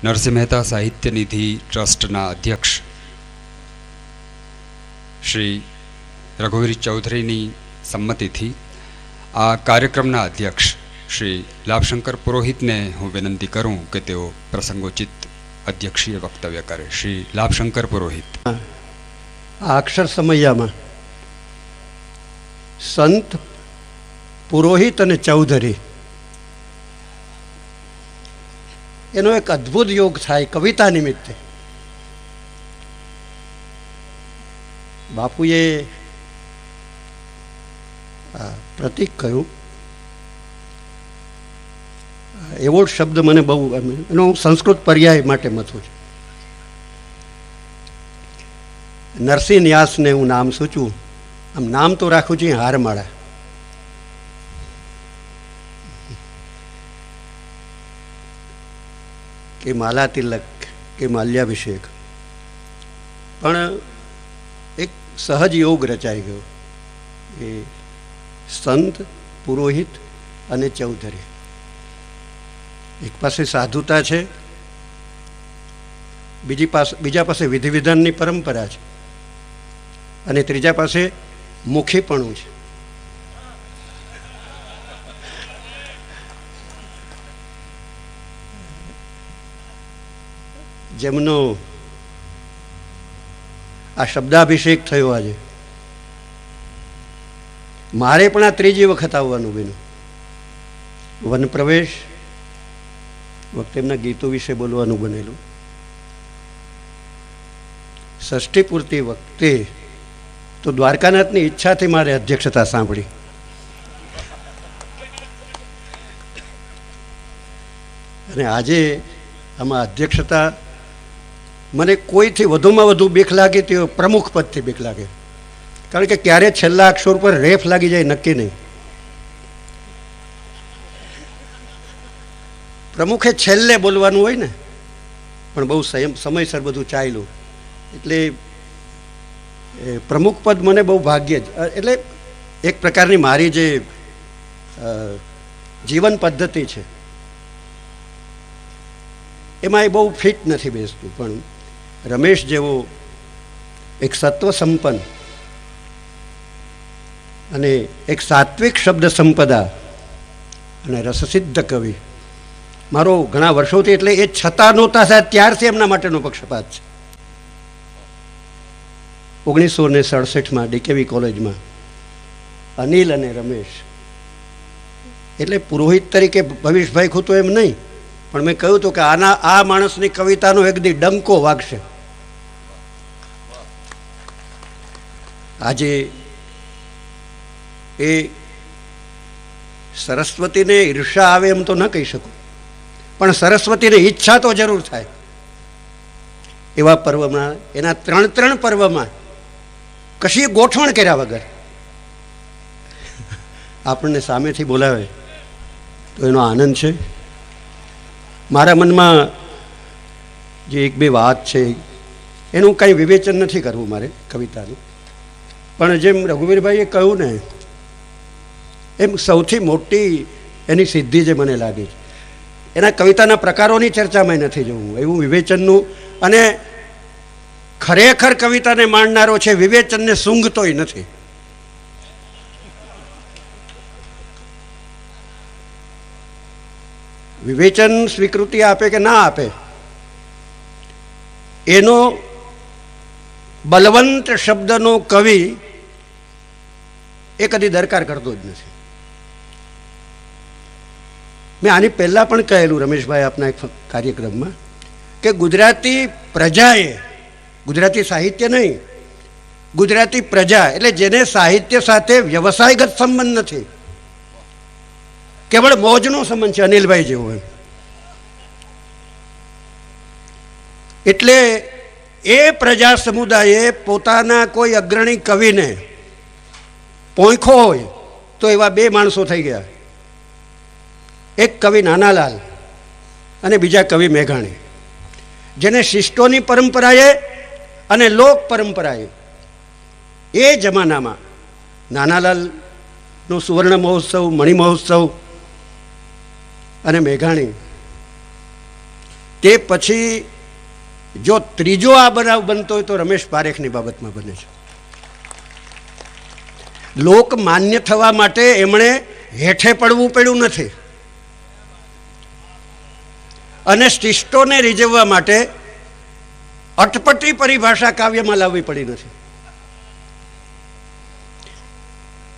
નરસિંહ મહેતા સાહિત્ય નિધિ ટ્રસ્ટના અધ્યક્ષ શ્રી રઘુવીર ચૌધરીની સંમતિથી આ કાર્યક્રમના અધ્યક્ષ શ્રી લાભશંકર પુરોહિતને હું વિનંતી કરું કે તેઓ પ્રસંગોચિત અધ્યક્ષીય વક્તવ્ય કરે. શ્રી લાભશંકર પુરોહિત. આ અક્ષર સમયમાં સંત, પુરોહિત અને ચૌધરી એનો એક અદ્ભુત યોગ થાય કવિતા નિમિત્તે. બાપુએ પ્રતીક કહ્યું, એવો શબ્દ મને બહુ ગમે, એનો હું સંસ્કૃત પર્યાય માટે મથું છું. નરસિંહ ન્યાસને હું નામ સૂચવું, આમ નામ તો રાખું છું હારમાળા. કે માલા તિલક કે માલ્યાભિષેક, પણ એક સહજ યોગ રચાઈ ગયો. એ સંત, પુરોહિત અને ચૌધરી. એક પાસે સાધુતા છે, બીજા પાસે વિધિ વિધાનની પરંપરા છે, અને ત્રીજા પાસે મુખીપણું છે. જેમનો આ શબ્દાભિષેક થયો આજે, મારે પણ આ ત્રીજી વખત આવવાનું બન્યું. વન પ્રવેશ વખતે એમના ગીતો વિશે બોલવાનું બનેલું. ષષ્ઠી પૂર્તિ વખતે તો દ્વારકાનાથની ઈચ્છાથી મારે અધ્યક્ષતા સાંભળી. અને આજે આમાં અધ્યક્ષતા મને કોઈથી વધુમાં વધુ બીક લાગે તે પ્રમુખ પદથી બીક લાગે. કારણ કે ક્યારે છેલ્લા અક્ષર પર રેફ લાગી જાય નક્કી નહીં. પ્રમુખે છેલ્લે બોલવાનું હોય ને, પણ બહુ સમયસર બધું ચાલ્યું, એટલે પ્રમુખ પદ મને બહુ ભાગ્ય જ. એટલે એક પ્રકારની મારી જે જીવન પદ્ધતિ છે એમાં એ બહુ ફિટ નથી બેસતું. પણ રમેશ જેવો એક સત્વ સંપન્ન અને એક સાત્વિક શબ્દ સંપદા અને રસસિદ્ધ કવિ મારો ઘણા વર્ષોથી, એટલે એ છતાં નહોતા સાહેબ ત્યારથી એમના માટેનો પક્ષપાત છે. 1967માં ડીકેવી કોલેજમાં અનિલ અને રમેશ, એટલે પુરોહિત તરીકે ભવિષભાઈ ખૂતો એમ નહીં, પણ મેં કહ્યું હતું કે આ માણસની કવિતાનો એક દી ડંકો વાગશે. આજે એ સરસ્વતીને ઈર્ષા આવે એમ તો ન કહી શકું, પણ સરસ્વતીને ઈચ્છા તો જરૂર થાય. એવા પર્વમાં, એના ત્રણ પર્વમાં કશી ગોઠવણ કર્યા વગર આપણને સામેથી બોલાવે તો એનો આનંદ છે. મારા મનમાં જે એક બે વાત છે એનું કાંઈ વિવેચન નથી કરવું મારે કવિતાનું, પણ જેમ રઘુવીરભાઈએ કહ્યું ને એમ સૌથી મોટી એની સિદ્ધિ જે મને લાગી છે એના કવિતાના પ્રકારોની ચર્ચામાં નથી જવું, એવું વિવેચનનું. અને ખરેખર કવિતાને માણનારો છે, વિવેચનને સૂંઘતોય નથી. વિવેચન સ્વીકૃતિ આપે કે ના આપે એનો બલવંત શબ્દનો કવિ એ કદી દરકાર કરતો જ નથી. મેં આની પહેલાં પણ કહેલું રમેશભાઈ આપના એક કાર્યક્રમમાં કે ગુજરાતી પ્રજાએ, ગુજરાતી સાહિત્ય નહીં, ગુજરાતી પ્રજા એટલે જેને સાહિત્ય સાથે વ્યવસાયગત સંબંધ નથી, કેવળ મોજનો સંબંધ છે, અનિલભાઈ જેવો એમ, એટલે એ પ્રજા સમુદાયે પોતાના કોઈ અગ્રણી કવિને પોંખો હોય તો એવા બે માણસો થઈ ગયા. એક કવિ નાનાલાલ અને બીજા કવિ મેઘાણી, જેને શિષ્ટોની પરંપરાએ અને લોક પરંપરાએ એ જમાનામાં નાનાલાલનો સુવર્ણ મહોત્સવ, મણિ મહોત્સવ અને મેઘાણી તે પછી જો ત્રીજો આ બનાવ બનતો હોય તો રમેશ પારેખની બાબતમાં બને છે. લોક માન્ય થવા માટે એમણે હેઠે પડવું પડ્યું નથી અને શિષ્ટોને રીઝવવા માટે અટપટી પરિભાષા કાવ્યમાં લાવવી પડી નથી.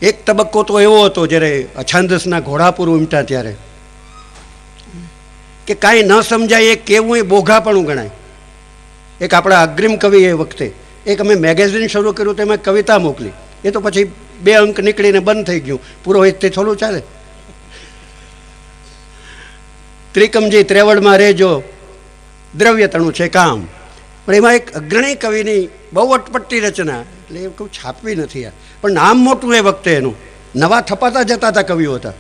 એક તબક્કો તો એવો હતો જ્યારે અછાંદસના ઘોડાપુર ઉમટ્યા ત્યારે કે કાંઈ ન સમજાય એ કેવું એ બોઘાપણું ગણાય. એક આપણા અગ્રીમ કવિ એ વખતે એક અમે મેગેઝિન શરૂ કર્યું તો એમાં કવિતા મોકલી. એ તો પછી 2 અંક નીકળીને બંધ થઈ ગયું. પુરોહિતથી થોડું ચાલે. ત્રિકમજી ત્રેવડમાં રહેજો દ્રવ્યતણું છે કામ. પણ એમાં એક અગ્રણી કવિની બહુ અટપટી રચના, એટલે એ કોઈ છાપવી નથી યાર, પણ નામ મોટું એ વખતે એનું, નવા થપાતા જતા હતા કવિઓ હતા.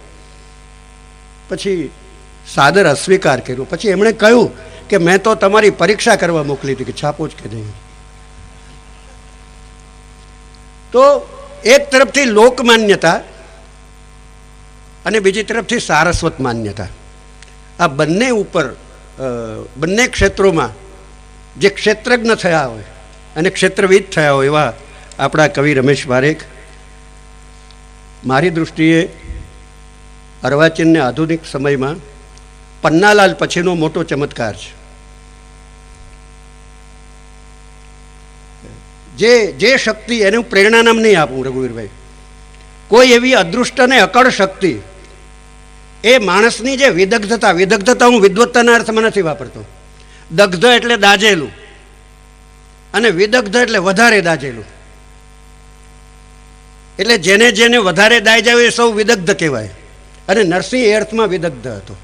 પછી સાદર અસ્વીકાર કર્યો. પછી એમણે કહ્યું કે મેં તો તમારી પરીક્ષા કરવા મોકલી હતી કે છાપો જ કે નહીં. તો એક તરફથી લોકમાન્યતા અને બીજી તરફથી સારસ્વત માન્યતા, આ બંને ઉપર બંને ક્ષેત્રોમાં જે ક્ષેત્રજ્ઞ થયા હોય અને ક્ષેત્રવિદ થયા હોય એવા આપણા કવિ રમેશ પારેખ મારી દૃષ્ટિએ અર્વાચીનને આધુનિક સમયમાં પન્નાલાલ પછીનો મોટો ચમત્કાર છે. જે શક્તિ, એને હું પ્રેરણા નામ નહીં આપું રઘુવીરભાઈ, કોઈ એવી અદૃષ્ટ અને અકળ શક્તિ, એ માણસની જે વિદગ્ધતા હું વિદ્વત્તાના અર્થમાં નથી વાપરતો. દગ્ધ એટલે દાજેલું અને વિદગ્ધ એટલે વધારે દાજેલું. એટલે જેને જેને વધારે દાઈ જાય એ સૌ વિદગ્ધ કહેવાય. અને નરસિંહ એ અર્થમાં વિદગ્ધ હતો.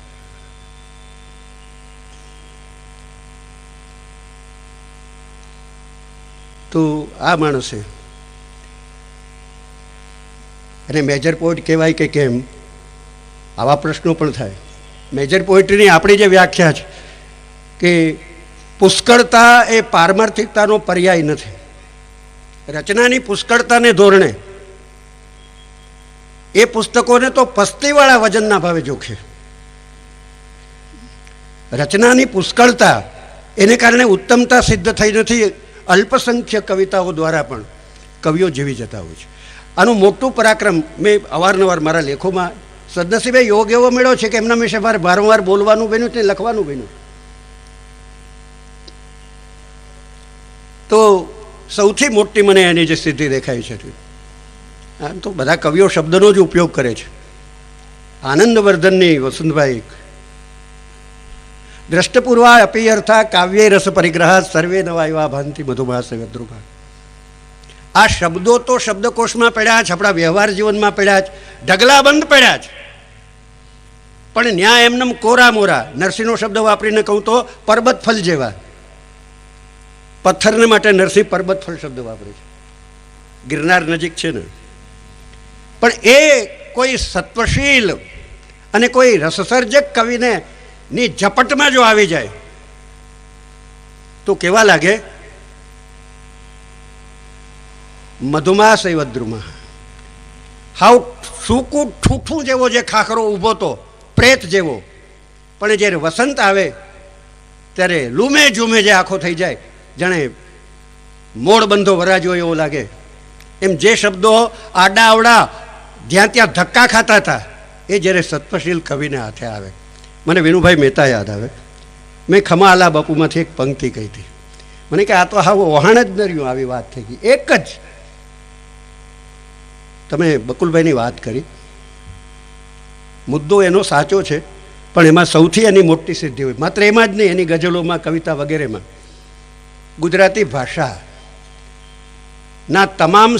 તો આ માણસે, અને મેજર પોઈટ કહેવાય કે કેમ, આવા પ્રશ્નો પણ થાય. મેજર પોએટ્રીની આપણી જે વ્યાખ્યા છે કે પુષ્કળતા એ પારમાર્થિકતાનો પર્યાય નથી. રચનાની પુષ્કળતાને ધોરણે એ પુસ્તકોને તો પસ્તીવાળા વજનના ભાવે જોખે. રચનાની પુષ્કળતા એને કારણે ઉત્તમતા સિદ્ધ થઈ નથી. અલ્પસંખ્યક કવિતાઓ દ્વારા પણ કવિઓ જીવી જતા હોય છે. આનું મોટું પરાક્રમ મેં અવારનવાર મારા લેખોમાં, સદનસીબે યોગ એવો મળ્યો છે કે એમના વિશે મારે વારંવાર બોલવાનું બન્યું છે, લખવાનું બન્યું. તો સૌથી મોટી મને એની જે સ્થિતિ દેખાય છે, આમ તો બધા કવિઓ શબ્દનો જ ઉપયોગ કરે છે. આનંદવર્ધનની વસંતભાઈ, દ્રષ્ટપૂર્વા અપી અર્થા કાવ્ય રસ પરિગ્રહ સર્વે નવા એવા ભાંતિ મધુમાસે વદ્રુભા. આ શબ્દો તો શબ્દકોશમાં પડ્યા છે, આપણા વ્યવહાર જીવનમાં પડ્યા છે, ઢગલાબંધ પડ્યા છે. પણ ન્યા એમનેમ કોરા મોરા, નરસિંહનો શબ્દ વાપરીને કહું તો પર્વત ફલ જેવા. પથ્થરને માટે નરસિંહ પર્વત ફલ શબ્દ વાપરે છે. ગિરનાર નજીક છે ને. પણ એ કોઈ સત્વશીલ અને કોઈ રસસર્જક કવિને ની ઝપટમાં જો આવી જાય તો કેવા લાગે? મધુમાસ વદ્રુમા. હાવ સૂકું ઠૂઠું જેવો જે ખાખરો ઊભો તો પ્રેત જેવો, પણ જ્યારે વસંત આવે ત્યારે લૂમે ઝૂમે જે આખો થઈ જાય, જાણે મોડ બંધો વરાજો એવો લાગે. એમ જે શબ્દો આડા આવડા જ્યાં ત્યાં ધક્કા ખાતા હતા, એ જ્યારે સત્વશીલ કવિને હાથે આવે. મને વિનુભાઈ મહેતા યાદ આવે. મેં ખમા આલા બાપુમાંથી એક પંક્તિ કહી હતી. મને કે આ તો હા વહાણ જ ન રહ્યું, આવી વાત થઈ ગઈ. એક જ તમે બકુલભાઈની વાત કરી, મુદ્દો એનો સાચો છે, પણ એમાં સૌથી એની મોટી સિદ્ધિ હોય, માત્ર એમાં જ નહીં, એની ગઝલોમાં, કવિતા વગેરેમાં ગુજરાતી ભાષા ના તમામ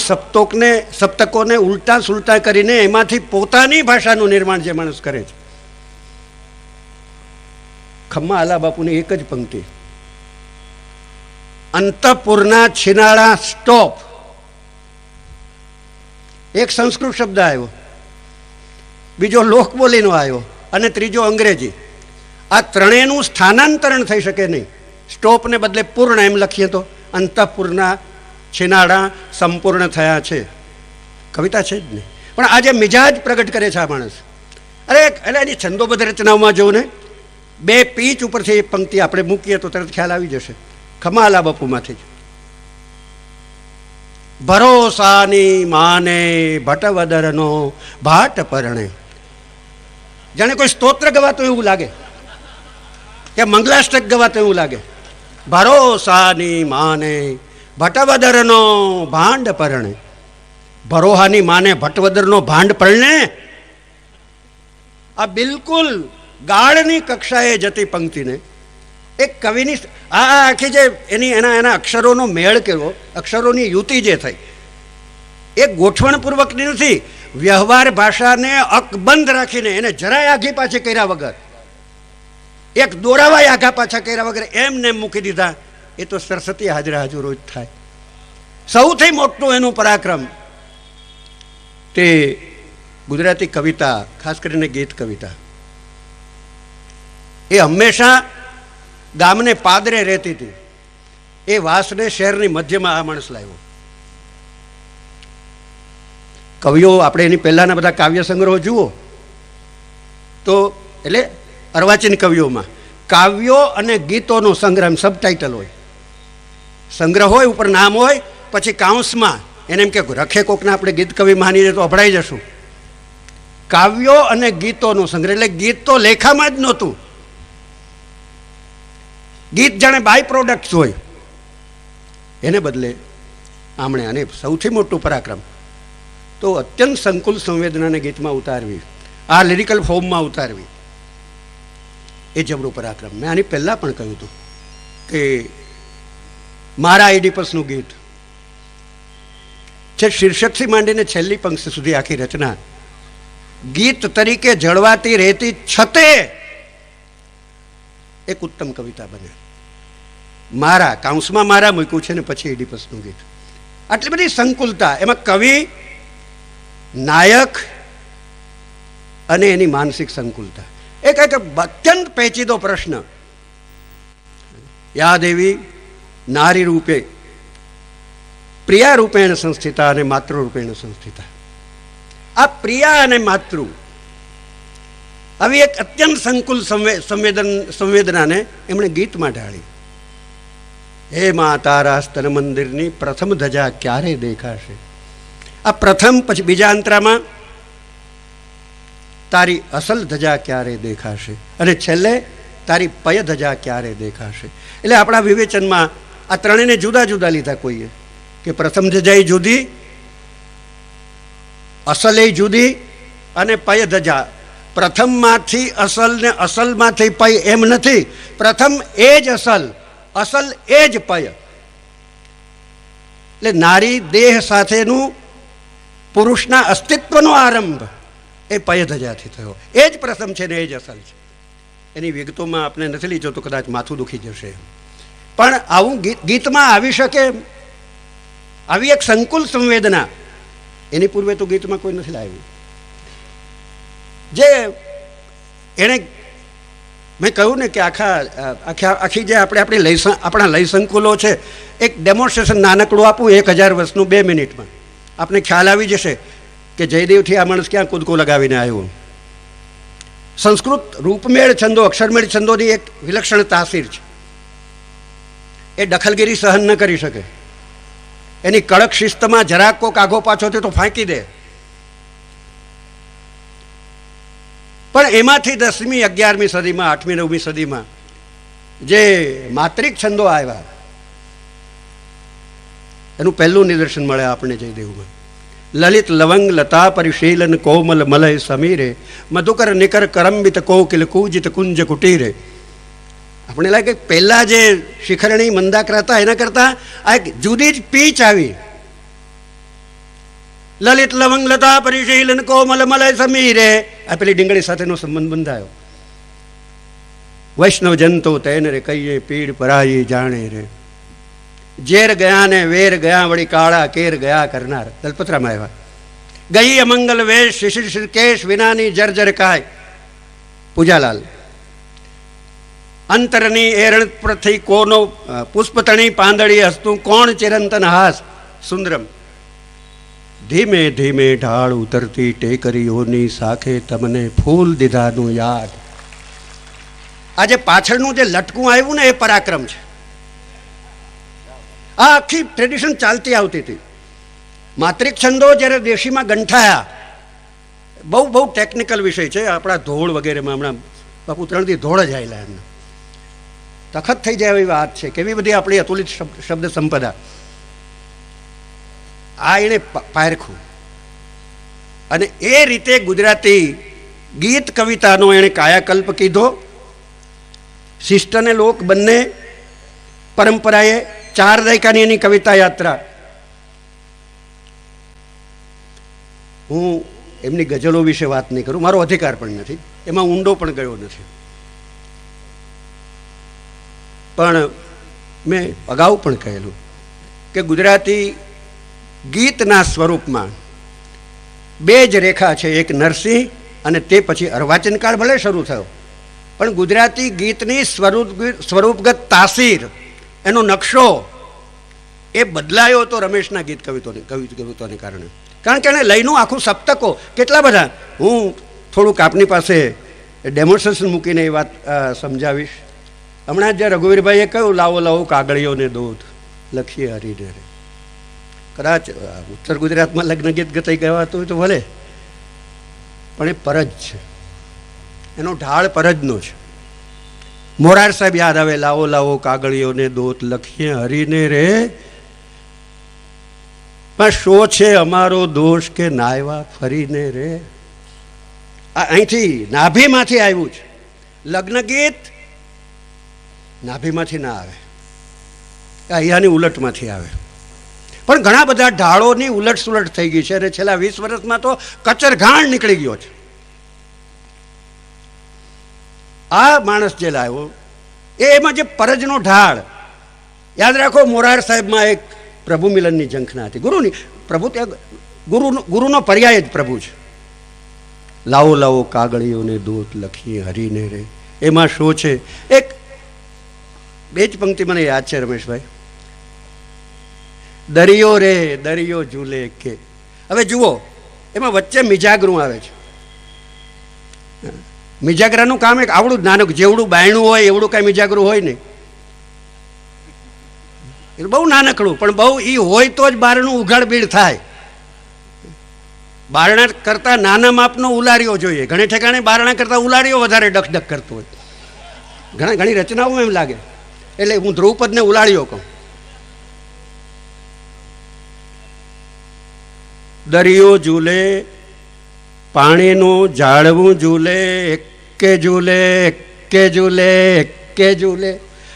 સપ્તકોને ઉલટા સુલટા કરીને એમાંથી પોતાની ભાષાનું નિર્માણ જે માણસ કરે છે. ખમ્મા આલા બાપુની એક જ પંક્તિ, અંતઃપુરના છિનાળા સ્ટોપ. એક સંસ્કૃત શબ્દ આવ્યો, બીજો લોકબોલીનો આવ્યો અને ત્રીજો અંગ્રેજી. આ ત્રણેયનું સ્થાનાંતરણ થઈ શકે નહીં. સ્ટોપને બદલે પૂર્ણ એમ લખીએ તો અંતઃપુરના છિનાળા સંપૂર્ણ થયા છે. કવિતા છે જ નહીં, પણ આજે મિજાજ પ્રગટ કરે છે આ માણસ. અરે એટલે એની છંદોબદ્ધ રચનાઓમાં જોઉં ને બે પીચ ઉપરથી એ પંક્તિ આપણે મૂકીએ તો તરત ખ્યાલ આવી જશે. ખમાલા બાપુમાંથી જ. ભરોસાની માને ભટવદરનો ભાટ પરણે. જાણે કોઈ સ્તોત્ર ગવાતો એવું લાગે કે મંગલાષ્ટક ગવાતો એવું લાગે. ભરોસાની માને ભટવદરનો ભાંડ પરણે. ભરોહાની માને ભટવદરનો ભાંડ પરણે. આ બિલકુલ ગાળની કક્ષાએ જતી પંક્તિને એક કવિની આ આખી જે એના અક્ષરોનો મેળ કર્યો, અક્ષરોની યુતિ જે થઈ એ ગોઠવણપૂર્વકની નથી. વ્યવહાર ભાષાને અકબંધ રાખીને એને જરાય આઘી પાછી કર્યા વગર, એક દોરાવાય આઘા પાછા કર્યા વગર એમને મૂકી દીધા. એ તો સરસ્વતી હાજરા હાજર રોજ થાય. સૌથી મોટું એનું પરાક્રમ તે ગુજરાતી કવિતા, ખાસ કરીને ગીત કવિતા, એ હંમેશા ગામને પાદરે રહેતી હતી. એ વાસને શહેરની મધ્યમાં આ માણસ લાવ્યો. કવિઓ આપણે એની પહેલાના બધા કાવ્ય સંગ્રહો જુઓ તો, એટલે અર્વાચીન કવિઓમાં કાવ્યો અને ગીતોનો સંગ્રહ, સબટાઇટલ હોય, સંગ્રહ હોય, ઉપર નામ હોય, પછી કાઉન્સમાં એને એમ કે રખે કોકને આપણે ગીત કવિ માની તો અભડાઈ જશું. કાવ્યો અને ગીતોનો સંગ્રહ, એટલે ગીત તો લેખામાં જ નહોતું. ગીત જાણે બાય પ્રોડક્ટ હોય. એને બદલે આમણે અને સૌથી મોટું પરાક્રમ તો અત્યંત સંકુલ સંવેદનાને ગીતમાં ઉતારવી, આ લિરિકલ ફોર્મમાં ઉતારવી, એ જબરું પરાક્રમ. મેં આની પહેલાં પણ કહ્યું હતું કે મારા એડિપસનું ગીત છે, શીર્ષકથી માંડીને છેલ્લી પંક્તિ સુધી આખી રચના ગીત તરીકે જળવાતી રહેતી છતે એક ઉત્તમ કવિતા બને. મારા કાઉન્સમાં મારા મૂક્યું છે ને પછી એડિપસનું ગીત. આટલી બધી સંકુલતા, એમાં કવિ, નાયક અને એની માનસિક સંકુલતા. એક અત્યંત પેચીદો પ્રશ્ન. યા દેવી નારી રૂપે પ્રિયા રૂપેણ સંસ્થિતા અને માતૃ રૂપેણ સંસ્થિતા. આ પ્રિયા અને માતૃ આવી એક અત્યંત સંકુલ સંવેદનાને એમણે ગીતમાં ઢાળી. હે મા તારા સ્તન મંદિરની પ્રથમ ધજા ક્યારે દેખાશે. આ પ્રથમ, પછી બીજા અંતરામાં તારી અસલ ધજા ક્યારે દેખાશે, અને છેલ્લે તારી પય ધજા ક્યારે દેખાશે. એટલે આપણા વિવેચનમાં આ ત્રણેયને જુદા જુદા લીધા કોઈએ, કે પ્રથમ ધજા જુદી, અસલે જુદી અને પય ધજા. પ્રથમમાંથી અસલ ને અસલમાંથી પય એમ નથી. પ્રથમ એ જ અસલ, અસલ એ જ પય. એટલે નારી દેહ સાથેનું પુરુષના અસ્તિત્વનો આરંભ એ પય ધજાથી થયો. એ જ પ્રથમ છે ને એ જ અસલ છે. એની વિગતોમાં આપણે નથી લીધો તો કદાચ માથું દુખી જશે. પણ આવું ગીતમાં આવી શકે, આવી એક સંકુલ સંવેદના એની પૂર્વે તો ગીતમાં કોઈ નથી લાવ્યું. જે એણે, મેં કહ્યું ને કે આખી જે આપણા લય સંકુલો છે, એક ડેમોન્સ્ટ્રેશન નાનકડું આપું 1000 વર્ષનું 2 મિનિટમાં આપને ખ્યાલ આવી જશે કે જયદેવથી આ માણસ ક્યાં કૂદકો લગાવીને આવ્યો. સંસ્કૃત રૂપમેળ છંદો, અક્ષરમેળ છંદોની એક વિલક્ષણ તાસીર છે. એ દખલગીરી સહન ન કરી શકે. એની કડક શિસ્તમાં જરાક કોક આઘો પાછો થયો તો ફાંકી દે. પણ એમાંથી 10મી 11મી સદીમાં, 8મી 9મી સદીમાં જે માત્રિક છંદો આવ્યા, એનું પહેલું નિદર્શન મળે આપણે જયદેવમાં. લલિત લવંગ લતા પરિશીલન કોમલ મલય સમીરે મધુકર નિકર કરંબિત કોકિલ કૂજિત કુંજ કુટીરે. આપણે લાગે પહેલા જે શિખરણી મંદાકરા હતા એના કરતા આ એક જુદી જ પીચ આવી. લલિત લવંગ લતા પરિશીલન કોમલ મલય સમીરે, આ પેલી ડીંગળી સાથેનો સંબંધ બંધાયો. વૈષ્ણવ જંતો તેને રે કહીએ પીડ પરાઈ જાણે રે, ઝેર ગયા ને વેર ગયા વળી કાળા કેર ગયા કરનાર. દલપતરામાં આવ્યા. ગઈ અમંગલ વેશ શિશિર શિરકેશ વિનાની જર્જર કાય. પૂજાલાલ. અંતરની એરણ પ્રથી કોનો પુષ્પતણી પાંદડી હસતું કોણ ચિરંતન હાસ. સુંદરમ. ધીમે ધીમે ઢાળ ઉતરતી ટેકરીઓની સાખે તમને ફૂલ દીધાનું યાદ. આજે પાછળનું જે લટકું આવ્યું ને એ પરાક્રમ છે. આ આખી ટ્રેડિશન ચાલતી આવતી હતી. માત્રિક છંદો જ્યારે દેશીમાં ગંઠાયા, બહુ બહુ ટેકનિકલ વિષય છે. આપણા ધોળ વગેરેમાં હમણાં બાપુ 3 દી ધોળ જ આવેલા એમને તખત થઈ જાય એવી વાત છે. કેવી બધી આપણી અતુલિત શબ્દ સંપદા. આ એણે પારખું અને એ રીતે ગુજરાતી ગીત કવિતાનો એણે કાયાકલ્પ કીધો. શિષ્ટ અને લોક બંને પરંપરાએ 4 દાયકાની એની કવિતા યાત્રા. હું એમની ગઝલો વિશે વાત નહીં કરું, મારો અધિકાર પણ નથી, એમાં ઊંડો પણ ગયો નથી. પણ મેં અગાઉ પણ કહેલું કે ગુજરાતી ગીતના સ્વરૂપમાં 2 જ રેખા છે, એક નરસિંહ અને તે પછી અર્વાચીન કાળ ભલે શરૂ થયો, પણ ગુજરાતી ગીતની સ્વરૂપગત તાસીર, એનો નકશો એ બદલાયો તો રમેશના ગીત કવિત્વને કારણે. કારણ કે એને લઈનું આખું સપ્તકો કેટલા બધા. હું થોડુંક આપની પાસે ડેમોન્સ્ટ્રેશન મૂકીને એ વાત સમજાવીશ. હમણાં જે રઘુવીરભાઈએ કહ્યું લાવો લાવો કાગળીઓને દૂધ લખીએ હરીને રે. કદાચ ઉત્તર ગુજરાતમાં લગ્ન ગીત ગતાઈ ગવાતું હોય તો ભલે, પણ એ પરજ છે, એનો ઢાળ પરજનો છે. મોરાર સાહેબ યાદ આવે, લાવો લાવો કાગળીઓને દોત લખીએ હરીને રે, પણ શો છે અમારો દોષ કે નાયવા ફરીને રે. આ અહીંથી નાભીમાંથી આવ્યું છે. લગ્ન ગીત નાભીમાંથી ના આવે, અહીંયાની ઉલટમાંથી આવે. પણ ઘણા બધા ઢાળોની ઉલટ સુલટ થઈ ગઈ છે અને છેલ્લા 20 વર્ષમાં તો કચરઘાણ નીકળી ગયો છે. આ માણસ જે લાવ્યો એમાં જે પરજનો ઢાળ, યાદ રાખો મોરાર સાહેબમાં એક પ્રભુ મિલનની ઝંખના હતી. ગુરુની પ્રભુ ત્યાં ગુરુનો પર્યાય જ પ્રભુ છે. લાવો લાવો કાગળીઓને દૂત લખીએ હરીને રે. એમાં શું છે? એક 2 જ પંક્તિ મને યાદ છે રમેશભાઈ. દરિયો રે દરિયો ઝૂલે કે. હવે જુઓ, એમાં વચ્ચે મિજાગરું આવે છે. મિજાગરાનું કામ એક આવડું જ નાનું, જેવડું બાયણું હોય એવડું કાંઈ મિજાગરું હોય નહીં, એટલે બહુ નાનકડું, પણ બહુ એ હોય તો જ બારણું ઉઘાડ બીડ થાય. બારણા કરતાં નાના માપનો ઉલારીઓ જોઈએ. ઘણી ઠેકાણે બારણા કરતાં ઉલારીઓ વધારે ડક કરતો હોય. ઘણી રચનાઓ એમ લાગે. એટલે હું ધ્રુવપદને ઉલાળ્યો કહું. દરિયો ઝૂલે પાણીનું ઝાડવું ઝૂલે, એકે ઝૂલે એકે ઝૂલે એકે ઝૂલે.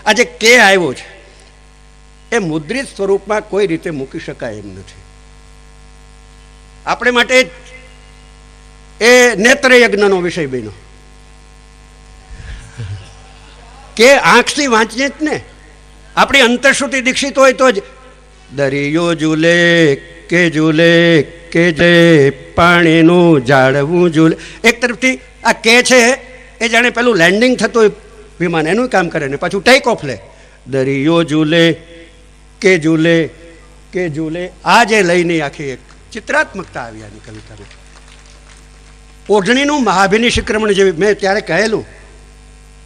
આ જે કે આવ્યો છે એ મુદ્રિત સ્વરૂપમાં કોઈ રીતે મૂકી શકાય એમ નથી. આપણે માટે એ નેત્ર યજ્ઞનો વિષય બન્યો કે આંખથી વાંચીએ જ ને. આપણી અંતરશ્રુતિ દીક્ષિત હોય તો જ દરિયો ઝૂલે કે ઝૂલે કે જે પાણીનું ઝાડવું ઝૂલે. એક તરફથી આ કે છે એ જાણે પેલું લેન્ડિંગ થતું હોય વિમાન, એનું કામ કરે ને પાછું ટેક ઓફ લે. દરિયો ઝૂલે કે ઝૂલે કે ઝૂલે. આ જે લઈને આખી એક ચિત્રાત્મકતા આવી આની કવિતામાં. ઓઢણીનું મહાભિનિશીક્રમણ જેવી મેં ત્યારે કહેલું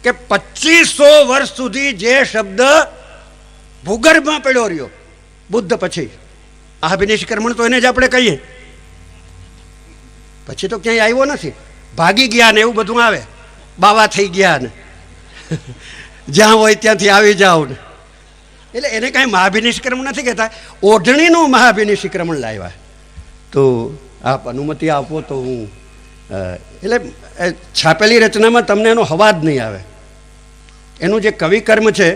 કે 2500 વર્ષ સુધી જે શબ્દ ભૂગર્ભમાં પડ્યો રહ્યો બુદ્ધ પછી, મહાભિનિશીક્રમણ તો એને જ આપણે કહીએ, પછી તો ક્યાંય આવ્યો નથી. ભાગી ગયા ને એવું બધું આવે, બાવા થઈ ગયા ને જ્યાં હોય ત્યાંથી આવી જાઓ ને. એટલે એને કાંઈ મહાભિનિશીક્રમણ નથી કહેતા, ઓઢણીનું મહાભિનિશીક્રમણ લાવ્યા. તો આપ અનુમતિ આપો તો હું એટલે છાપેલી રચનામાં તમને એનો હવા જ નહીં આવે. એનું જે કવિકર્મ છે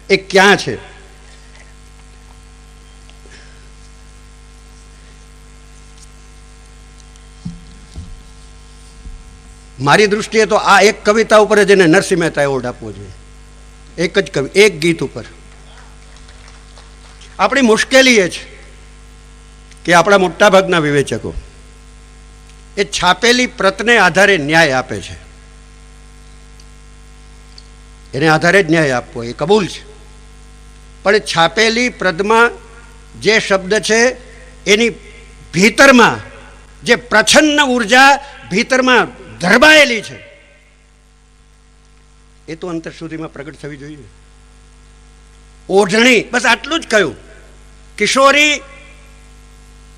એ ક્યાં છે? મારી દૃષ્ટિએ તો આ એક કવિતા ઉપર જ એને નરસિંહ મહેતા એવોર્ડ આપવો જોઈએ. એક જ કવિ, એક ગીત ઉપર. આપણી મુશ્કેલી એ છે કે આપણા મોટાભાગના વિવેચકો એ છાપેલી પ્રતને આધારે ન્યાય આપે છે. એને આધારે જ ન્યાય આપવો એ કબૂલ છે, પણ છાપેલી પ્રતમાં જે શબ્દ છે એની ભીતરમાં જે પ્રચ્છન્ન ઉર્જા ભીતરમાં ધરબાયેલી છે એ તો અંતર સુધીમાં પ્રગટ થવી જોઈએ. ઓઢણી, બસ આટલું જ કહ્યું. કિશોરી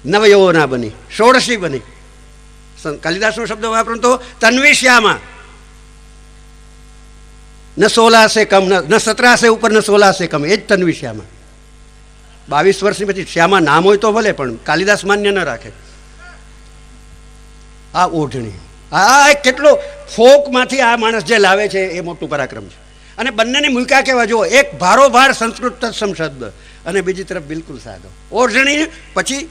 નવયૌવના બની, ષોડશી બની. કાલિદાસનો શબ્દ વાપરું તો તન્વી શ્યામા, ન 16 સે કમ, ન 17 સે ઉપર, ન 16 સે કમ, એ જ તન્વી શ્યામા. 22 વર્ષની પછી શ્યામા નામ હોય તો ભલે, પણ કાલિદાસ માન્ય ન રાખે. આ ઓઢણી, આ કેટલો ફોકમાંથી આ માણસ જે લાવે છે એ મોટું પરાક્રમ છે. અને બંનેને મૂક્યા કેવા જુઓ, એક ભારોભાર સંસ્કૃત તત્સમ શબ્દ અને બીજી તરફ બિલકુલ સાદો. ઓઢણી પછી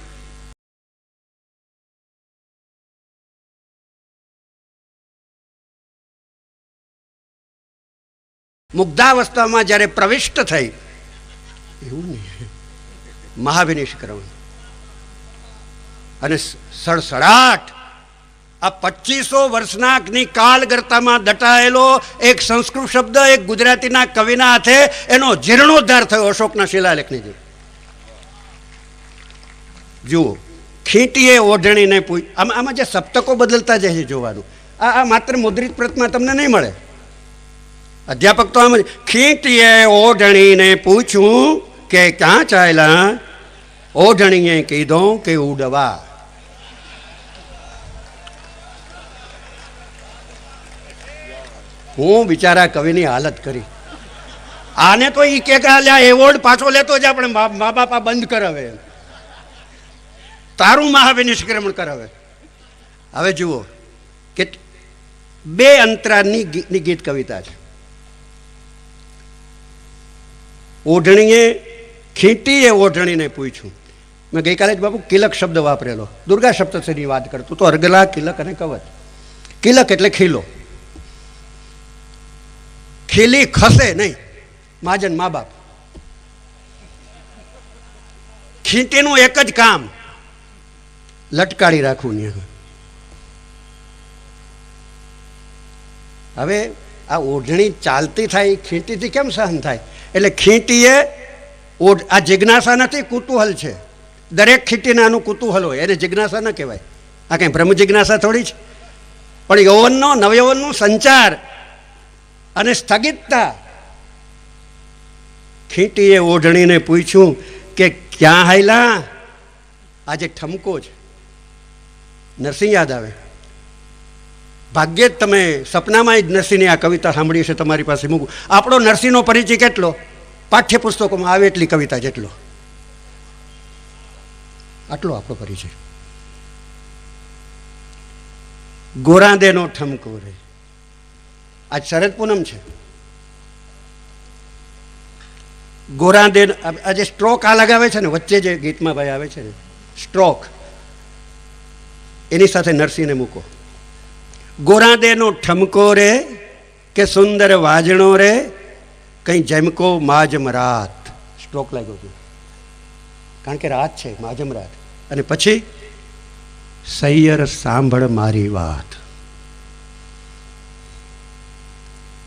મુગ્ધાવસ્થામાં જ્યારે પ્રવિષ્ટ થઈ, એવું નહીં, મહાવિનિષ્ક્રમણ અને સડસડાટ આ 2500 વર્ષના કાળગર્તામાં દટાયેલો એક સંસ્કૃત શબ્દ એક ગુજરાતીના કવિના હાથે એનો જીર્ણોદ્ધાર થયો અશોકના શિલાલેખની જેમ. જુઓ, ખીંટીએ ઓઢણીને આમાં જે સપ્તકો બદલતા જાય છે જોવાનું. આ માત્ર મુદ્રિત પ્રતમાં તમને નહીં મળે. અધ્યાપક તો આમ ખીંટીએ ઓઢણીને પૂછ્યું કે ક્યાં ચાલ્યા, ઓઢણીએ કીધું કે ઉડવા. હું બિચારા કવિની હાલત કરી. આને તો ઈ કે એવોર્ડ પાછો લેતો જ આપણે મા બાપા બંધ કરાવે, તારું મહાવિનિષ્ક્રમણ કરાવે. હવે જુઓ કે 2 અંતરાની ગીત કવિતા છે. ઓઢણીએ ખીંટીએ ઓઢણીને પૂછ્યું. મેં ગઈકાલે જ બાપુ કિલક શબ્દ વાપરેલો, દુર્ગા સપ્તશતીની વાત કરતો તો અર્ગલા, કિલક અને કવચ. કિલક એટલે ખીલો, ખીલી ખસે નહીં, મહાજન મા બાપ. ખીંટીનું એક જ કામ, લટકાડી રાખવું. હવે આ ઓઢણી ચાલતી થાય, ખીંટીથી કેમ સહન થાય? એટલે ખીંટીએ આ જિજ્ઞાસા નથી, કુતૂહલ છે. દરેક ખીંટીને આનું કુતૂહલ હોય, એને જિજ્ઞાસા ન કહેવાય. આ કંઈ બ્રહ્મ જિજ્ઞાસા થોડી છે. પણ યૌવનનો, નવયૌવનનો સંચાર અને સ્થગિતતા. ખીંટીએ ઓઢણીને પૂછ્યું કે ક્યાં હાયલા. આજે ઠમકો છે, નરસિંહ યાદ આવે. ભાગ્યે જ તમે સપનામાં જ નરસિંહની આ કવિતા સાંભળી છે, તમારી પાસે મૂકું. આપણો નરસિંહનો પરિચય કેટલો? પાઠ્યપુસ્તકોમાં આવે એટલી કવિતા જેટલો, આટલો આપણો પરિચય. ગોરાદેનો ઠમકો રે. આજ શરદ પૂનમ છે. ગોરાદે આ જે સ્ટ્રોક આ લગાવે છે ને વચ્ચે, જે ગીતમાં ભાઈ આવે છે ને સ્ટ્રોક, એની સાથે નરસિંહને મૂકો. ગોરાદેનો ઠમકો રે કે સુંદર વાજણો રે, કંઈ જમકો માજમ રાત. સ્ટ્રોક લાગ્યો છે કારણ કે રાત છે, માજમ રાત. અને પછી સૈયર સાંભળ મારી વાત.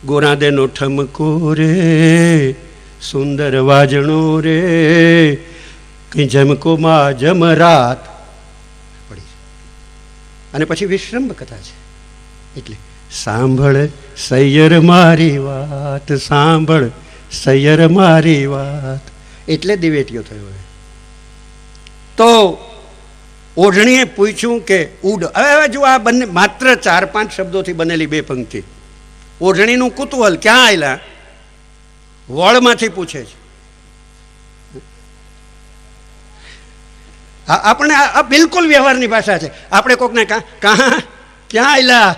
ગોરાદેનો ઠમકો રે, સુંદર વાજણો રે, કંઈ જમકો માજમ રાત પડી. અને પછી વિશ્રંભ કથા છે. એટલે સાંભળ સૈયર મારી વાત, સાંભળ સૈયર મારી વાત. એટલે દિવેટીયો થયો. તો ઓઢણીએ પૂછ્યું કે ઉડ. હવે જો આ બંને માત્ર 4-5 શબ્દોથી બનેલી 2 પંક્તિ. ઓઢણીનું કુતૂહલ ક્યાં આવેલા, વળમાંથી પૂછે છે. આપણે આ બિલકુલ વ્યવહારની ભાષા છે. આપણે કોકને ક્યાં આવેલા,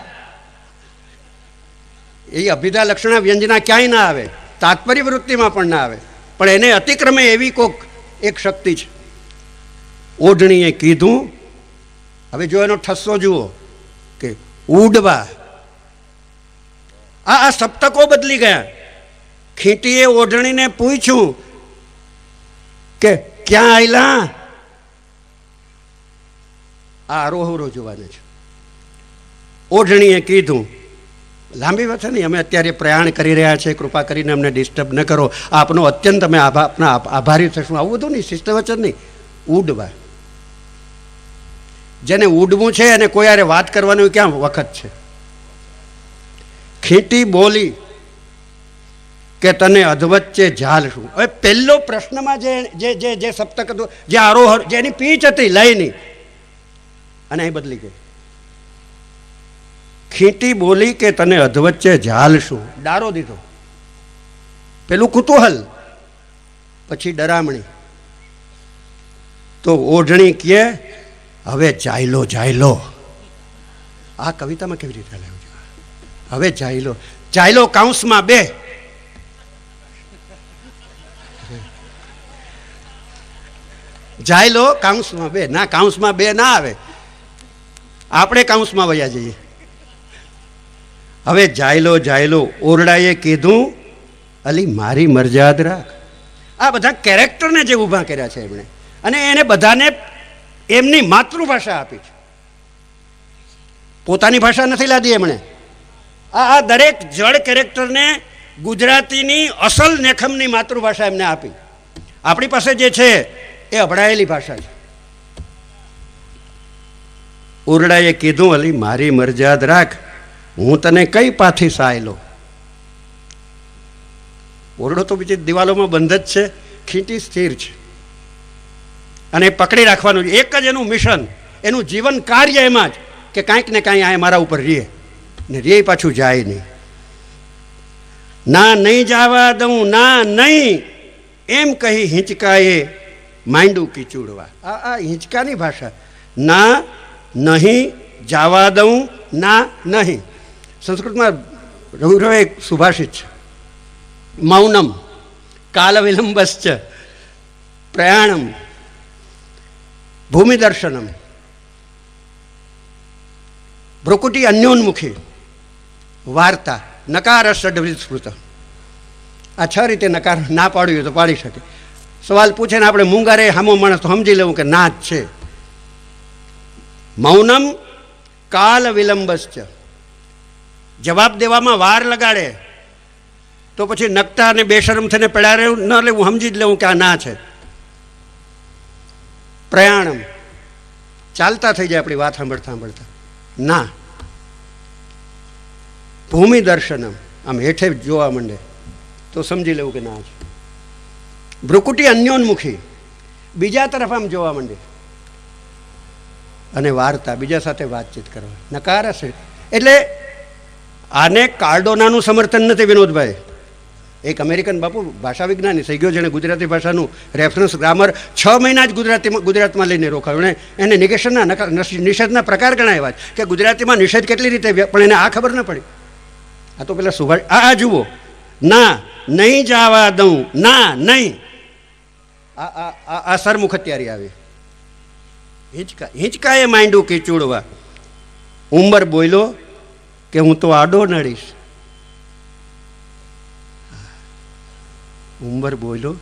એ અભિધા લક્ષણા વ્યંજના ક્યાંય ના આવે, તાત્પર્ય વૃત્તિમાં પણ ના આવે, પણ એને અતિક્રમે એવી કોક એક શક્તિ છે. ઓઢણીએ કીધું. હવે જો એનો ઠસ્સો જુઓ કે ઉડવા. આ સપ્તકો બદલી ગયા. ખીંટીએ ઓઢણીને પૂછ્યું કે ક્યાં આયલા. આ આરોહરો જોવાને છે. ઓઢણીએ કીધું. લાંબી વાત છે નહીં, અમે અત્યારે પ્રયાણ કરી રહ્યા છીએ, કૃપા કરીને અમને ડિસ્ટર્બ ન કરો. આપનો અત્યંત અમે આપના આભારી થશું. આવું બધું નહીં, શિસ્ત વચન નહીં. ઉડવા. જેને ઉડવું છે અને કોઈ યારે વાત કરવાની ક્યાં વખત છે. ખીંટી બોલી કે તને અધવચ્ચે ઝાલશું. હવે પહેલો પ્રશ્નમાં જે સપ્તક હતું, જે આરોહ, જે એની પીચ હતી લયની, અને અહીં બદલી ગઈ. ખીટી બોલી કે તને અધવચ્ચે ઝાલશું, ડારો દીધો. પેલું કુતૂહલ, પછી ડરામણી. તો ઓઢણી કહે હવે જાયલો જાયલો. આ કવિતામાં કેવી રીતે લાવ્યું છે? હવે જાયલો, જાયલો કાઉન્સમાં 2. જાયલો કાઉન્સમાં 2. ના, કાઉન્સમાં 2 ના આવે, આપણે કાઉન્સમાં વયા જઈએ. હવે જાયલો જાયલો, ઓરડાએ કીધું અલી મારી મરજાદ રાખ. આ બધા કેરેક્ટરને જે ઊભા કર્યા છે એમણે, અને એને બધાને એમની માતૃભાષા આપી છે. પોતાની ભાષા નથી લાદી એમણે. આ દરેક જડ કેરેક્ટરને ગુજરાતીની અસલ નેખમની માતૃભાષા એમને આપી. આપણી પાસે જે છે એ અભડાયેલી ભાષા છે. ઓરડાએ કીધું અલી મારી મરજાદ રાખ, હું તને કઈ પાથી સાયલો. ઓરડો તો બીજી દિવાલોમાં બંધ જ છે, ખીંટી સ્થિર છે, અને પકડી રાખવાનું એક જ એનું મિશન, એનું જીવન કાર્ય એમાં જ કે કાંઈક ને કાંઈ આ મારા ઉપર રીએ, ને રીએ પાછું જાય નહીં. ના નહીં જવા દઉં, ના નહીં એમ કહી હિંચકાએ માંડું કીચુડવા. આ હિંચકાની ભાષા. ના નહીં જવા દઉં, ના નહીં. સંસ્કૃતમાં રવિ એક સુભાષિત છે, મૌનમ કાલ વિલંબશ્ચ પ્રયાણમ ભૂમિદર્શનમ ભ્રુકુટી અન્યોન્મુખી વાર્તા નકાર ષડ્વિધ સ્મૃત. આ 6 રીતે નકાર ના પાડવી હોય તો પાડી શકે. સવાલ પૂછે ને આપણે મૂંગારે હામો માણસ તો સમજી લેવું કે ના જ છે. મૌનમ કાલ વિલંબશ્ચ, જવાબ દેવામાં વાર લગાડે તો પછી નકટા અને બેશરમ થઈને પડ્યા રહેવું ન લેવું, સમજી જ લેવું કે આ ના છે. પ્રયાણમ, ચાલતા થઈ જાય આપણી વાત સાંભળતા સાંભળતા. ના. ભૂમિ દર્શનમ, આમ હેઠે જોવા માંડે તો સમજી લેવું કે ના છે. ભ્રુકુટી અન્યોન્મુખી, બીજા તરફ આમ જોવા માંડે. અને વાર્તા, બીજા સાથે વાતચીત કરવા. નકાર હશે એટલે આને કાર્ડોનાનું સમર્થન નથી વિનોદભાઈ. એક અમેરિકન બાપુ ભાષા વિજ્ઞાની થઈ ગયો, જેણે ગુજરાતી ભાષાનું રેફરન્સ ગ્રામર 6 મહિના જ ગુજરાતમાં લઈને રોકાયું. એને નિગેશનના નિષેધના પ્રકાર ગણાવ્યા કે ગુજરાતીમાં નિષેધ કેટલી રીતે, પણ એને આ ખબર ન પડી. આ તો પેલા સુભાષ, આ જુઓ, ના નહીં જવા દઉં, ના નહીં. આ સરમુખ અત્યારે આવી. હિંચકાએ માંડ્યું કીચુડવા. ઉંબર બોલ્યો કે હું તો આડો નડીશ. ઉંબર બોલ્યો.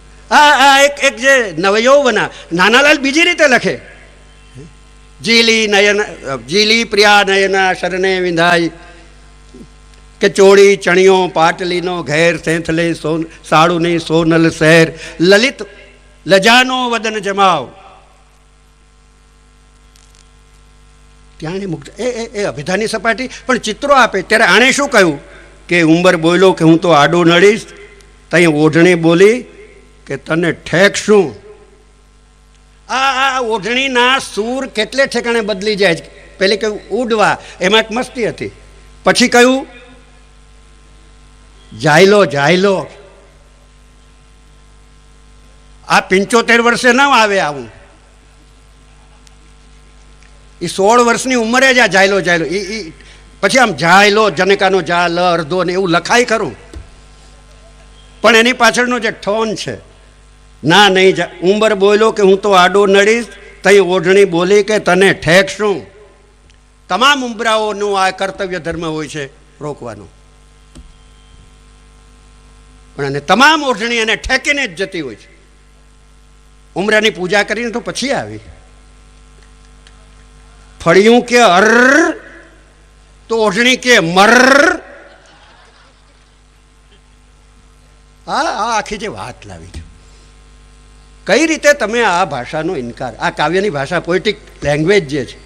એક જે નવયૌવના નાનાલાલ બીજી રીતે લખે, જીલી પ્રિયા નયના શરણે વિંધાય, કે ચોળી ચણિયો પાટલીનો ઘેર સેંથલે સાડુની સોનલ શહેર, લલિત લજાનો વદન જમાવ. ત્યાં મુક્ત એ અભિધાની સપાટી પણ ચિત્રો આપે. ત્યારે આણે શું કહ્યું કે ઉંબર બોલ્યો કે હું તો આડો નડીશ. ત્યાં ઓઢણી બોલી કે તને ઠેક શું. આ ઓઢણીના સૂર કેટલે ઠેકાણે બદલી જાય. પેલી કહ્યું ઉડવા, એમાં એક મસ્તી હતી. પછી કહ્યું જાયલો જાયલો. આ 75 વર્ષે ન આવે આવું. એ 16 વર્ષની ઉંમરે જ આ જાયલો જાયલો. પછી આમ જાયલો, જનકાનો જા, લ અર્ધો ને એવું લખાય ખરું, પણ એની પાછળનો જે ઠોન છે, ના નહીં. ઉંબર બોલ્યો કે હું તો આડો નડીશ. તઈ ઓઢણી બોલી કે તને ઠેક શું. તમામ ઉંબરાઓનું આ કર્તવ્ય ધર્મ હોય છે રોકવાનો, પણ અને તમામ ઓઢણી એને ઠેકીને જ જતી હોય છે. ઉમરાની પૂજા કરીને તો પછી આવી. ફળિયું કે અર તો ઓઢણી કે મર. આ આખી જે વાત લાવી છે, કઈ રીતે તમે આ ભાષાનો ઇનકાર, આ કાવ્યની ભાષા, પોએટિક લેંગ્વેજ જે છે,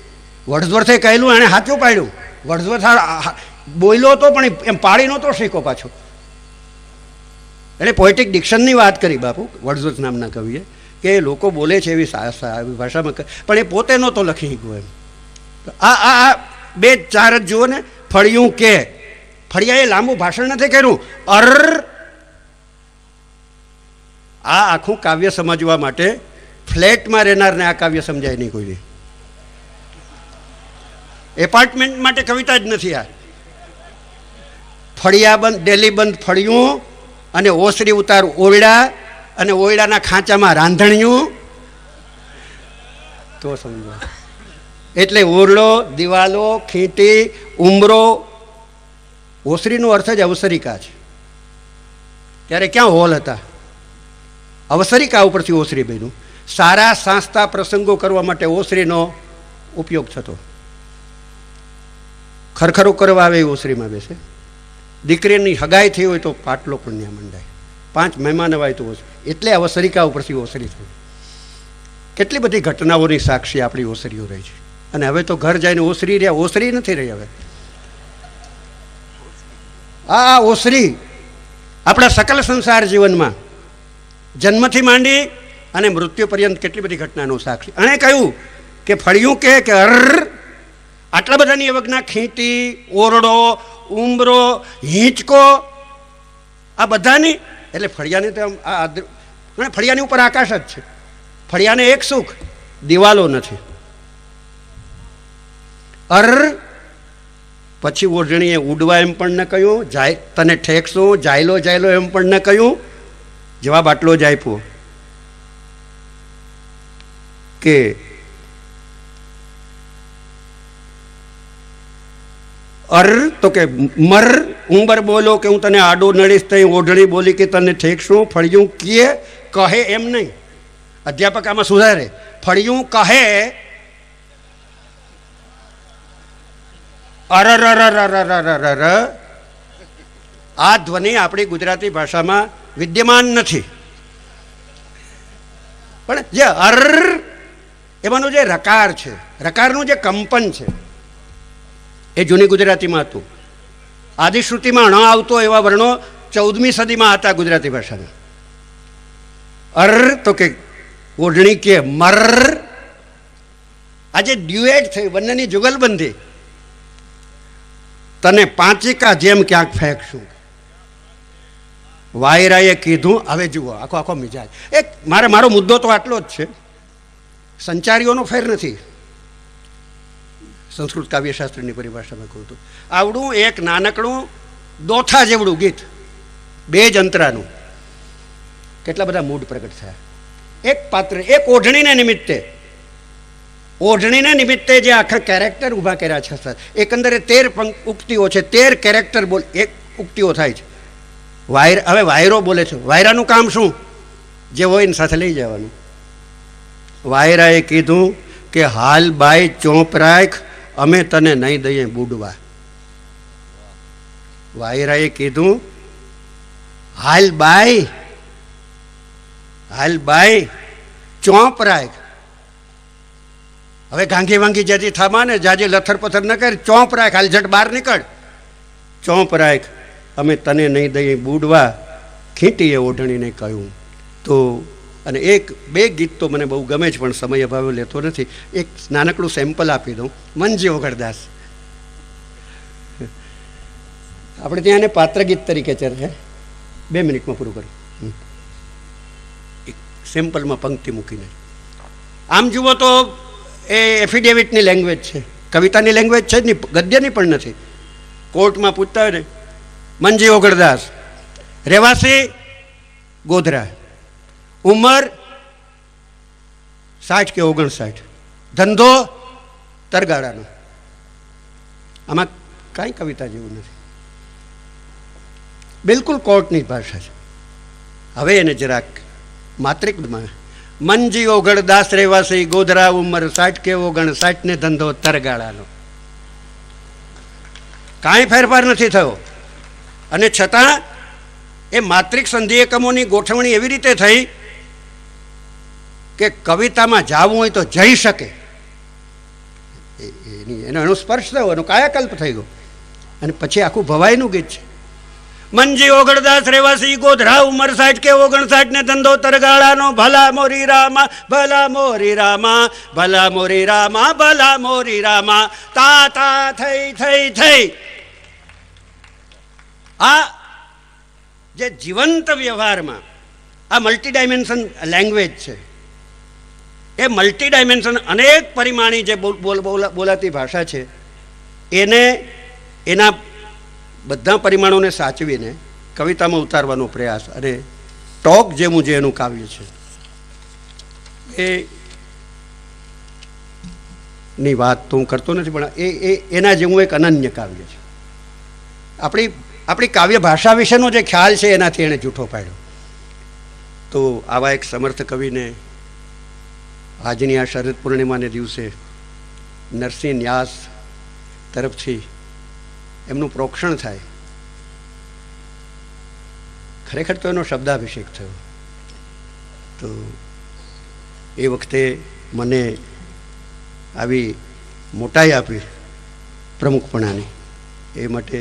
વર્ડસવર્થે કહેલું એણે સાચું પાડ્યું. વર્ડસવર્થ બોલ્યો તો પણ એમ પાડી નહોતો શીખો પાછો. એટલે પોએટિક ડિક્શનની વાત કરી બાપુ વર્ડ્સવર્થ નામના કવિએ, કે લોકો બોલે છે એવી ભાષામાં, પણ એ પોતે નહોતો લખી શક્યો એમ. આ બે ચાર જ જુઓ ને. ફળિયું કે, ફળિયાએ લાંબુ ભાષણ નથી કર્યું. આ આખું કાવ્ય સમજવા માટે ફ્લેટમાં રહેનારને આ કાવ્ય સમજાય નહીં કોઈ. એપાર્ટમેન્ટ માટે કવિતા જ નથી આ. ફળિયા બંધ, ડેલી બંધ ફળિયું, અને ઓસરી ઉતાર ઓરડા, અને ઓરડાના ખાંચામાં રાંધણિયું, તો સમજો. એટલે ઓરડો, દિવાલો, ખીંટી, ઉમરો. ઓસરીનો અર્થ જ અવસરિકા છે. ત્યારે ક્યાં હોલ હતા? અવસરિકા ઉપરથી ઓસરી બન્યું. સારા સાંસતા પ્રસંગો કરવા માટે ઓસરીનો ઉપયોગ થતો. ખરખરો કરવા આવે એ ઓસરીમાં બેસે. દીકરીની હગાઈ થઈ હોય તો પાટલો પણ ત્યાં મંડાય. 5 મહેમાન અવાય તો એટલે અવસરિકા ઉપરથી ઓસરી થઈ. કેટલી બધી ઘટનાઓની સાક્ષી આપણી ઓસરીઓ રહી છે. અને હવે તો ઘર જઈને ઓસરી રહ્યા, ઓસરી નથી રહી હવે. આ ઓસરી આપણા સકલ સંસાર જીવનમાં જન્મથી માંડી અને મૃત્યુ પર્યંત કેટલી બધી ઘટનાનો સાક્ષી. અને કહ્યું કે ફળિયું કે આટલા બધાની અવજ્ઞા, ખીંટી, ઓરડો, ઉંબરો, હિંચકો, આ બધાની. એટલે ફળિયાને તો ફળિયાની ઉપર આકાશ જ છે. ફળિયાને એક સુખ, દિવાલો નથી. પછી ઓઢણીએ ઉડવા એમ પણ ન કહ્યું, તને ઠેકશું, જાયલો જાયલો એમ પણ ન કહ્યું. જવાબ આટલો જ આપ્યો કે તો કે મર ઉંબર બોલો કે હું તને આડો નડીશ. તઈ ઓઢણી બોલી કે તને ઠેકશું. ફળિયું કહે એમ નહીં. અધ્યાપક આમાં સુધારે. ફળિયું કહે આ ધ્વનિ આપણી ગુજરાતી ભાષામાં વિદ્યમાન નથી. પણ જે એમાંનું જે રકાર છે, રકારનું જે કંપન છે, એ જૂની ગુજરાતીમાં હતું. આદિશ્રુતિમાં ન આવતો એવા વર્ણો 14મી સદીમાં હતા ગુજરાતી ભાષામાં. તો કે ઓઢણી કે મર. આજે ડ્યુએટ થયું, બંનેની જુગલબંધી. તને પાંચિકા જેમ ક્યાંક ફેંકશું. વાયરાએ કીધું. હવે જુઓ આખો મિજાજ. મારો મુદ્દો તો આટલો જ છે. સંચારીઓનો ફેર નથી. સંસ્કૃત કાવ્યશાસ્ત્રની પરિભાષામાં કહું તો આવડું એક નાનકડું દોથા જેવડું ગીત, 2 જ અંતરાનું, કેટલા બધા મૂડ પ્રગટ થયા. એક પાત્ર, એક ઓઢણીને નિમિત્તે જે આખા કેરેક્ટર ઊભા કર્યા છે. એકંદરે 13 ઉક્તિઓ છે, 13 કેરેક્ટર એક ઉક્તિઓ થાય છે. હવે વાયરો બોલે છે. વાયરાનું કામ શું? જે હોય એની સાથે લઈ જવાનું. વાયરાએ કીધું કે હાલ બાઈ ચોંપ રાખ, અમે તને નહીં દઈએ બુડવા. વાયરાએ કીધું હાલ બાઈ ચોંપ રાખ. હવે ગાંગી વાંગી જાજી થામા ને, જાજી લથર પથર ન કર, ચોંપ રાખ, હાલ ઝટ બહાર નીકળ. ચોંપ રાખ, અમે તને નહીં દઈએ બુડવા. ખીંટીએ ઓઢણીને કહ્યું. તો અને 1-2 ગીત તો મને બહુ ગમે છે, પણ સમય અભાવે લેતો નથી. એક નાનકડું સેમ્પલ આપી દઉં. મનજી ઓગળદાસ, આપણે ત્યાં એને પાત્ર ગીત તરીકે ચર્ચે. 2 મિનિટમાં પૂરું કર્યું. એક સેમ્પલમાં પંક્તિ મૂકીને. આમ જુઓ તો એ એફિડેવિટની લેંગ્વેજ છે, કવિતાની લેંગ્વેજ છે જ નહીં, ગદ્યની પણ નથી. કોર્ટમાં પૂછતા હોય ને, મનજી ઓગળદાસ, રહેવાસી ગોધરા, ઉંમર 60 કે 59, ધંધો તરગાળાનો. આમાં કાંઈ કવિતા જેવું નથી. બિલકુલ કોર્ટની ભાષા છે. હવે એને જરાક માત્રિકમાં, મનજી ઓગળદાસ, રહેવાસી ગોધરા, ઉંમર 60 કે 59 ને ધંધો તરગાળાનો. કાંઈ ફેરફાર નથી થયો. અને છતાં એ માત્રિક સંધિ એકમોની ગોઠવણી એવી રીતે થઈ કે કવિતામાં જવું હોય તો જઈ શકે. એનો સ્પર્શ થયો, એનો કાયાકલ્પ થઈ ગયો. અને પછી આખું ભવાઈનું ગીત છે. મંજી ઓગણદાસ રેવાસી ગોધરા ઉંમર 60 કે 59 ને ધંધો તરગાળાનો ભલા મોરી રામા ભલા મોરી રામા ભલા મોરી રામા ભલા મોરી રામા તા તા થઈ થઈ થઈ. આ જે જીવંત વ્યવહારમાં આ મલ્ટી ડાયમેન્શન લેંગ્વેજ છે, એ મલ્ટી ડાયમેન્શન અનેક પરિમાણી જે બોલાતી ભાષા છે એને એના બધા પરિમાણોને સાચવીને કવિતામાં ઉતારવાનો પ્રયાસ, અને ટોક જેવું જે એનું કાવ્ય છે એ ની વાત તો હું કરતો નથી, પણ એના જેવું એક અનન્ય કાવ્ય છે. આપણી કાવ્ય ભાષા વિશેનો જે ખ્યાલ છે એનાથી એણે જૂઠો પાડ્યો. તો આવા એક સમર્થ કવિને આજની આ શરદ પૂર્ણિમાને દિવસે નરસિંહ ન્યાસ તરફથી એમનું પ્રોક્ષણ થાય, ખરેખર તો એનો શબ્દાભિષેક થયો. તો એ વખતે મને આવી મોટાઈ આપી પ્રમુખપણાની, એ માટે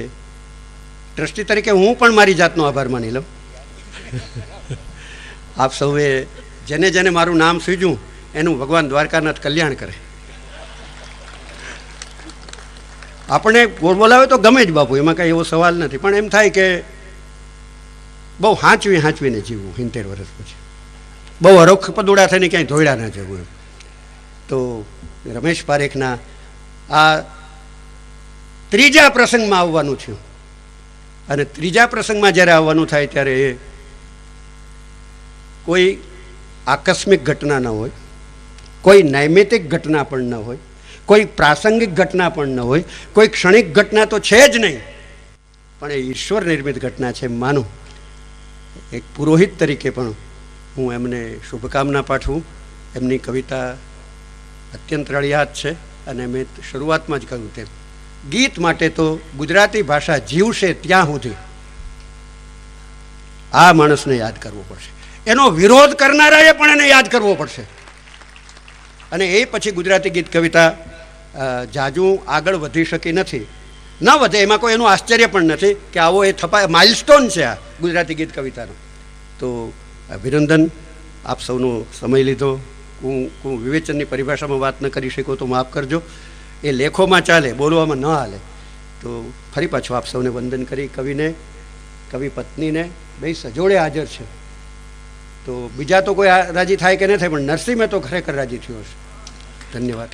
ટ્રસ્ટી તરીકે હું પણ મારી જાતનો આભાર માની લઉં. આપ સૌએ જેને જેને મારું નામ સૂજ્યું એનું ભગવાન દ્વારકાનાથ કલ્યાણ કરે. આપણે બોલાવે તો ગમે જ બાપુ, એમાં કાંઈ એવો સવાલ નથી, પણ એમ થાય કે બહુ હાંચવીને જીવવું 70 વર્ષ પછી, બહુ હરોખ પદુડા થઈને ક્યાંય ધોળા ના જવું એમ. તો રમેશ પારેખના આ ત્રીજા પ્રસંગમાં આવવાનું થયું, અને ત્રીજા પ્રસંગમાં જ્યારે આવવાનું થાય ત્યારે એ કોઈ આકસ્મિક ઘટના ન હોય, કોઈ નૈમિતિક ઘટના પણ ન હોય, કોઈ પ્રાસંગિક ઘટના પણ ન હોય, કોઈ ક્ષણિક ઘટના તો છે જ નહીં, પણ એ ઈશ્વર નિર્મિત ઘટના છે માનું. એક પુરોહિત તરીકે પણ હું એમને શુભકામના પાઠવું. એમની કવિતા અત્યંત રળિયાત છે, અને મેં શરૂઆતમાં જ કહ્યું તેમ ગીત માટે તો ગુજરાતી ભાષા જીવશે ત્યાં સુધી આ માણસને યાદ કરવો પડશે, એનો વિરોધ કરનારાએ પણ એને યાદ કરવો પડશે. અને એ પછી ગુજરાતી ગીત કવિતા જાજુ આગળ વધી શકી નથી, ન વધે એમાં કોઈ એનું આશ્ચર્ય પણ નથી કે આવો એ માઇલસ્ટોન છે આ ગુજરાતી ગીત કવિતાનો. તો અભિનંદન, આપ સૌનો સમય લીધો. હું વિવેચનની પરિભાષામાં વાત ન કરી શકું તો માફ કરજો. એ લેખોમાં ચાલે, બોલવામાં ન હાલે. તો ફરી પાછું આપ સૌને વંદન કરી, કવિને, કવિ પત્નીને બે સજોડે હાજર છે. તો બીજા તો કોઈ રાજી થાય કે ન થાય, પણ નરસિંહ મેં તો ખરેખર રાજી થયો છે. ધન્યવાદ.